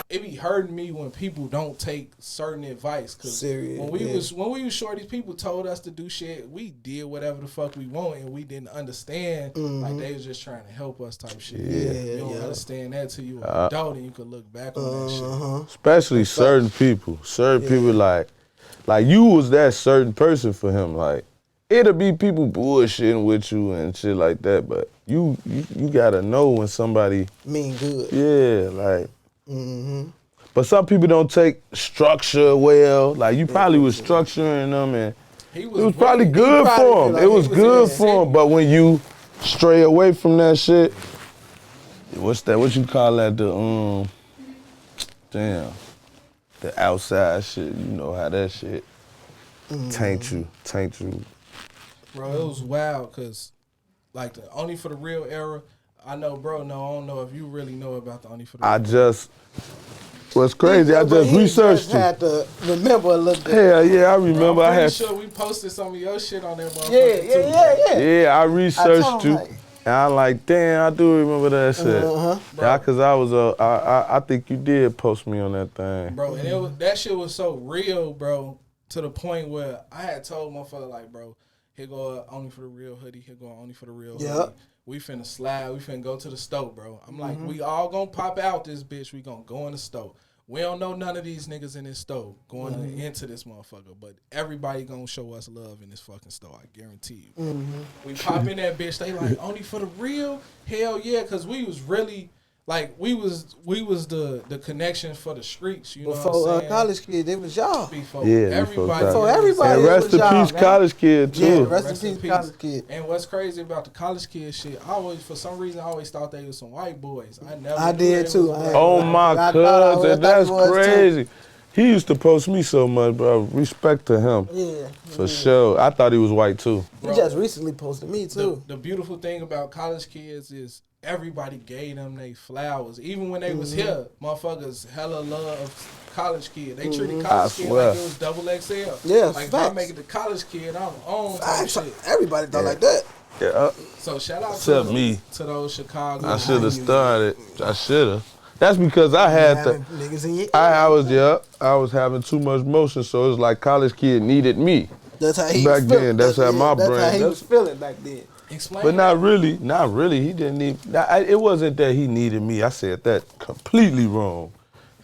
it be hurting me when people don't take certain advice. Cause when we was shorties, people told us to do shit. We did whatever the fuck we want, and we didn't understand. Like they was just trying to help us type shit. You don't understand that till you an adult and you can look back on that shit. Especially certain people. Certain people like you was that certain person for him. Like it'll be people bullshitting with you and shit like that, but you gotta know when somebody mean good. Yeah, like. But some people don't take structure well. Like you probably was structuring them, and it was probably good for him. It was good for him. But when you stray away from that shit, what's that? What you call that? The outside shit. You know how that shit taint you. Bro, it was wild because, like, the Only for the Real era. I know, bro. No, I don't know if you really know about the Only for the Real. What's crazy? I just researched it. Had to remember a little bit. Hell yeah, I remember. Bro, I'm pretty sure we posted some of your shit on that motherfucker too. Yeah, I researched you, and I'm like, damn, I do remember that shit. Yeah, cause I think you did post me on that thing, bro. And that shit was so real, bro, to the point where I had told motherfucker like, bro, here go Only for the Real hoodie. Here go Only for the Real hoodie. We finna slide. We finna go to the store, bro. I'm like, we all gonna pop out this bitch. We gonna go in the store. We don't know none of these niggas in this store going into this motherfucker, but everybody gonna show us love in this fucking store. I guarantee you. We pop in that bitch. They like, Only for the Real? Hell yeah, because we was really like we was the connection for the streets. You know what I'm saying? Before College Kid, it was y'all. Before everybody. And rest in peace, College Kid too. Yeah, rest in peace, College Kid. And what's crazy about the College Kid shit? For some reason, I always thought they was some white boys. I did too. Oh my cousin, that's crazy. Too. He used to post me so much, bro. Respect to him. Yeah. For sure. I thought he was white too. He just recently posted me too. The beautiful thing about College Kids is everybody gave them they flowers. Even when they was here, motherfuckers hella love College Kid. They treated College Kid like it was double XL. Yeah, like they make it the College Kid on type shit. Everybody thought like that. Yeah. So shout out to those Chicago. I should have started. I should have. That's because I had to. I was having too much motion, so it was like College Kid needed me. That's how he back was then. That's how my brain. That's how he was feeling back then. Explain but not really. Not really. He didn't need. It wasn't that he needed me. I said that completely wrong.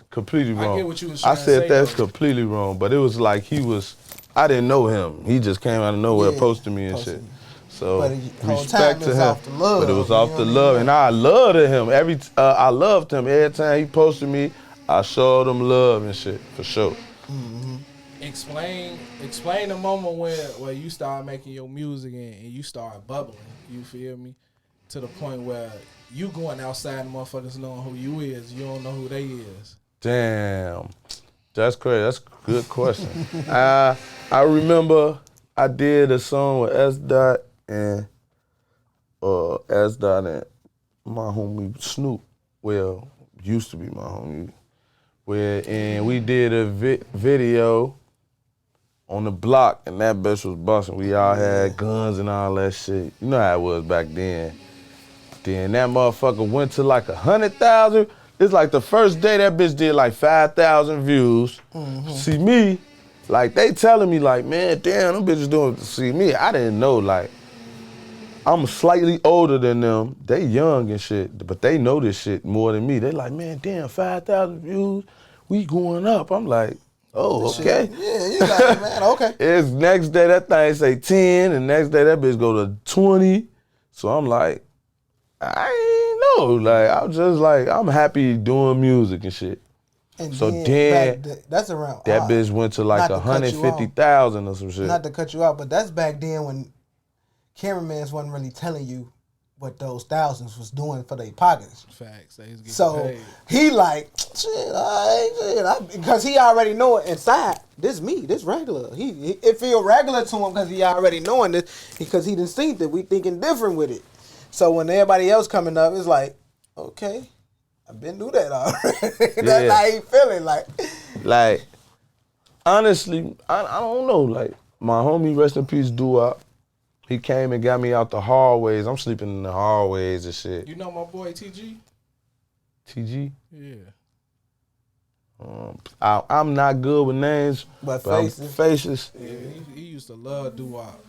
Completely wrong. I get what you was trying I said to say, that's completely wrong. But it was like he was. I didn't know him. He just came out of nowhere, posting me and shit. So respect to him, but it was off the love, and I loved him. I loved him every time he posted me. I showed him love and shit for sure. Explain the moment where you started making your music and you started bubbling. You feel me? To the point where you going outside and motherfuckers knowing who you is. You don't know who they is. Damn, that's crazy. That's a good question. I remember I did a song with S. Dot and S. Dot and my homie Snoop. Well, used to be my homie. And we did a video on the block, and that bitch was busting. We all had guns and all that shit. You know how it was back then. Then that motherfucker went to like 100,000. It's like the first day that bitch did like 5,000 views. See me, like they telling me like, man, damn, them bitches doing. See me, I didn't know like. I'm slightly older than them. They young and shit, but they know this shit more than me. They like, man, damn, 5,000 views, we going up. I'm like, oh, okay. Yeah, you got it, man, okay. It's next day that thing say 10, and next day that bitch go to 20. So I'm like, I ain't know. Like, I was just like, I'm happy doing music and shit. And so then that's around that bitch went to like 150,000 or some shit. Not to cut you out, but that's back then when cameramans wasn't really telling you what those thousands was doing for their pockets. Facts. They was getting so paid. He like, because he already know it inside. This me, this regular. It feel regular to him because he already knowing this because he done seen that we thinking different with it. So when everybody else coming up, it's like, okay, I've been through that already. That's how he feeling like. Like, honestly, I don't know. Like my homie, rest in peace, Dua. He came and got me out the hallways. I'm sleeping in the hallways and shit. You know my boy TG? TG? Yeah. I'm not good with names, but faces. Yeah, he used to love doo-wop.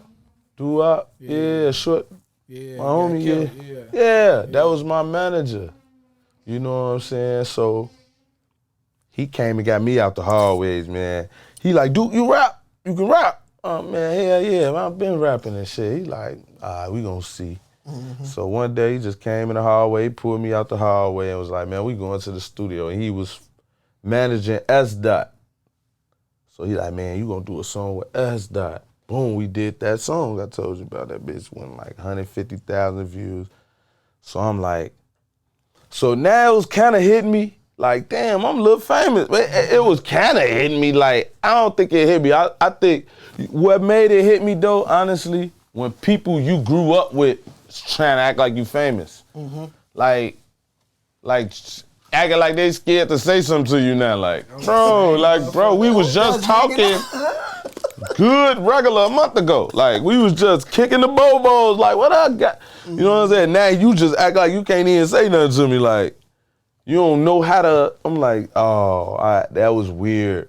Doo-wop? Yeah, short. Yeah, My homie, yeah, that was my manager. You know what I'm saying? So he came and got me out the hallways, man. He like, Duke, you rap? You can rap? Oh, man, hell yeah, man, I've been rapping and shit. He like, all right, we gonna see. So one day he just came in the hallway, pulled me out the hallway and was like, man, we going to the studio. And he was managing S. So he like, man, you gonna do a song with S. Boom, we did that song I told you about. That bitch went like 150,000 views. So I'm like, so now it was kind of hitting me like, damn, I'm a little famous. But it was kind of hitting me like, I don't think it hit me. I think what made it hit me though, honestly, when people you grew up with trying to act like you famous. Like acting like they scared to say something to you now. Like, bro, we was just talking good regular a month ago. Like, we was just kicking the bobos. Like, what I got? You know what I'm saying? Now you just act like you can't even say nothing to me. Like, you don't know how to. I'm like, oh, that was weird.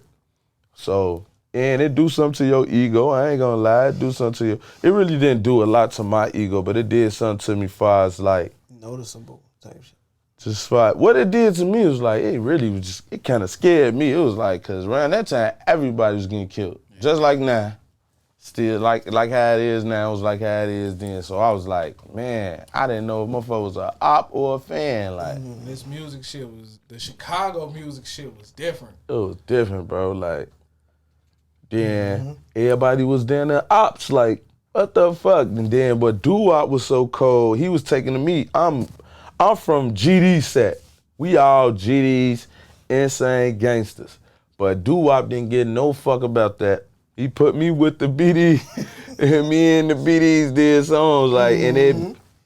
So, and it do something to your ego. I ain't gonna lie, it do something to you. It really didn't do a lot to my ego, but it did something to me far as like. Noticeable type shit. Just what it did to me was like, it really was just, it kind of scared me. It was like, cause around that time, everybody was getting killed. Just like now. Still, like how it is now, it was like how it is then. So I was like, man, I didn't know if motherfucker was a op or a fan. Like, this music shit was, the Chicago music shit was different. It was different, bro. Like, then everybody was down there ops, like, what the fuck? And then, but doo-wop was so cold, he was taking to me. I'm from GD set. We all GDs, insane gangsters. But doo-wop didn't get no fuck about that. He put me with the BD, and me and the BDs did songs, like, and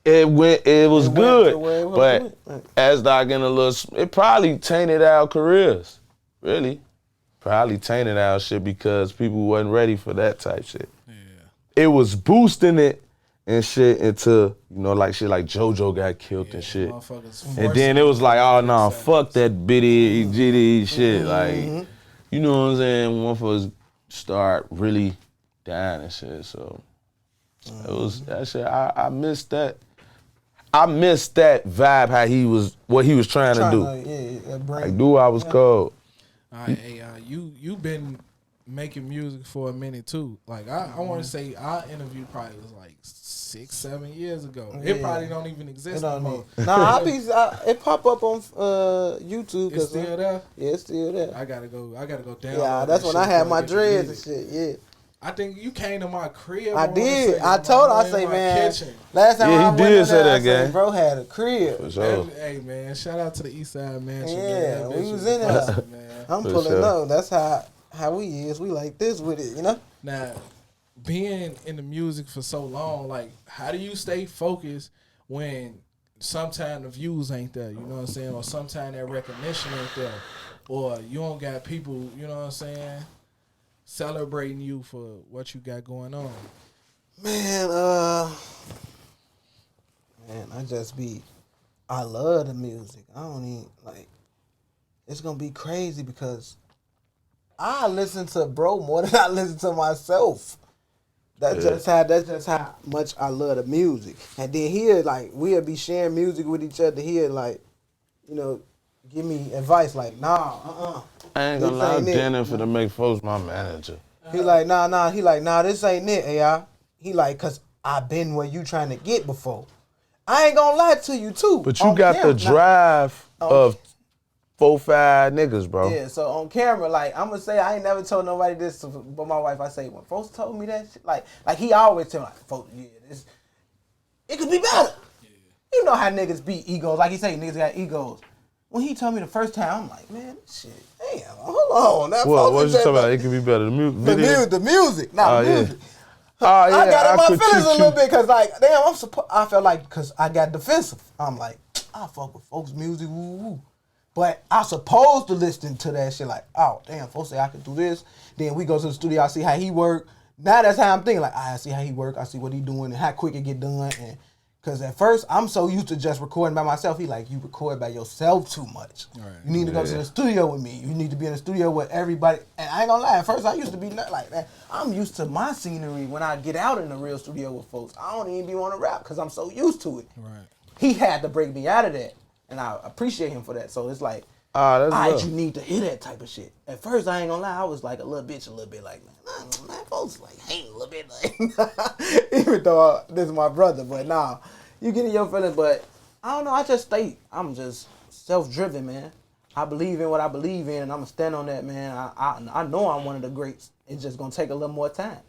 it was good. But as Doc in a little, it probably tainted our careers, really. Probably tainted our shit because people wasn't ready for that type shit. Yeah. It was boosting it and shit into, you know, like shit like JoJo got killed and shit. And then it was like, oh no, fuck that bitty GD shit. Like, you know what I'm saying? Motherfuckers start really dying and shit. So it was that shit. I missed that. I missed that vibe, how he was, what he was trying to do. Like, dude, I was cold. All right, hey, you been making music for a minute too. Like I want to say our interview probably was like 6-7 years ago. Yeah. It probably don't even exist anymore. Nah, it pop up on YouTube. It's still there. Yeah, it's still there. I gotta go down. Yeah, that's when I had my dreads and shit. Yeah. I think you came to my crib. I did. I told her, I say, man, kitchen. Last time I went did say there, that, gang. Bro had a crib. For sure. Hey, man, shout out to the East Side Mansion. Yeah, man. we was in there. Man. I'm pulling up. That's how we is. We like this with it, you know? Now, being in the music for so long, like, how do you stay focused when sometimes the views ain't there, you know what I'm saying? Or sometimes that recognition ain't there. Or you don't got people, you know what I'm saying, celebrating you for what you got going on. Man, I love the music. I don't even, like, it's going to be crazy because I listen to bro more than I listen to myself. That's just how much I love the music. And then he'll, like, we'll be sharing music with each other. He'll, like, you know, give me advice like, nah, I ain't gonna lie, Danny for to make folks my manager. He like, nah. He like, nah, this ain't it, A.R. He like, cause I been where you trying to get before. I ain't gonna lie to you too. But you got the drive of 4-5 niggas, bro. Yeah, so on camera, like, I'm gonna say I ain't never told nobody this but my wife. I say, when folks told me that shit, like he always tell me, like, folks, yeah, this, it could be better. Yeah. You know how niggas be egos. Like he say, niggas got egos. When he told me the first time, I'm like, man, this shit, damn, hold on. Well, what you talking about? It could be better. The music. The music. Not the music. Yeah. I got in my feelings a little bit because, like, damn, I felt like because I got defensive. I'm like, I fuck with folks' music, woo. But I supposed to listen to that shit like, oh, damn, folks say I can do this. Then we go to the studio, I see how he work. Now that's how I'm thinking. Like, I see how he work. I see what he doing and how quick it get done. And Because at first, I'm so used to just recording by myself. He like, you record by yourself too much. Right. You need to go to the studio with me. You need to be in the studio with everybody. And I ain't gonna lie, at first I used to be not like that. I'm used to my scenery when I get out in the real studio with folks. I don't even be want to rap because I'm so used to it. Right. He had to break me out of that. And I appreciate him for that. So it's like, That's all right, love. you need to hear that type of shit. At first, I ain't gonna lie, I was like a little bit like, man, folks like, I ain't a little bit like, even though this is my brother, but nah, you get in your feelings, but I don't know, I'm just self-driven, man. I believe in what I believe in, and I'm gonna stand on that, man. I know I'm one of the greats. It's just gonna take a little more time.